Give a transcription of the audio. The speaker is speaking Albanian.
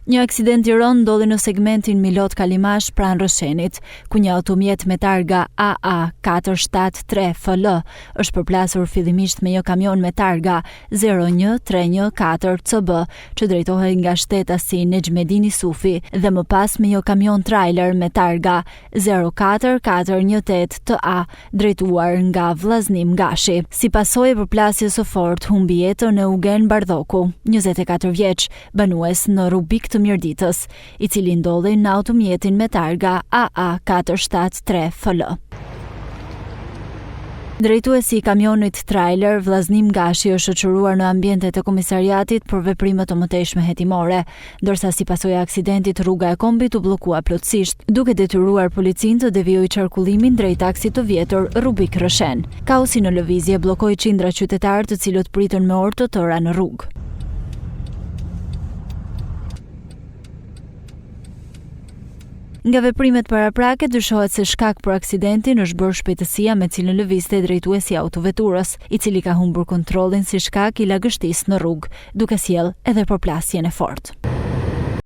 Një aksident i rënd ndodhi në segmentin Milot Kalimash pranë Rrëshenit, ku një automjet me targa AA 473 FL është përplasur fillimisht me një kamion me targa 01314 CB, që drejtohej nga shtetasi Nexhmedini Sufi, dhe më pas me një kamion trailer me targa 04418 TA, drejtuar nga Vllaznim Gashi. Si pasojë e përplasjes së fortë, humbi jetën Eugen Bardhoku, 24 vjeç, banues në Rubik të Mirditës, i cili ndodhi në automjetin me targa AA 473 FL. Drejtuesi i kamionit trailer Vllaznim Gashi është shoqëruar në ambientet e komisariatit për veprime të mëtejshme hetimore, ndërsa si pasojë e aksidentit rruga e kombit u bllokua plotësisht, duke detyruar policinë të devijojë qarkullimin drejt aksit të vjetër Rubik Rrëshen. Kaosi në lëvizje bllokoi qindra qytetarë të cilët pritën me orë të tëra në rrugë. Nga veprimet paraprake dyshohet se shkak për aksidentin është bërë shpejtësia me cilën lëvizte drejtuesi i autoveturës, i cili ka humbur kontrollin si shkak i lagështisë në rrugë, duke sjellë edhe përplasjen e fortë.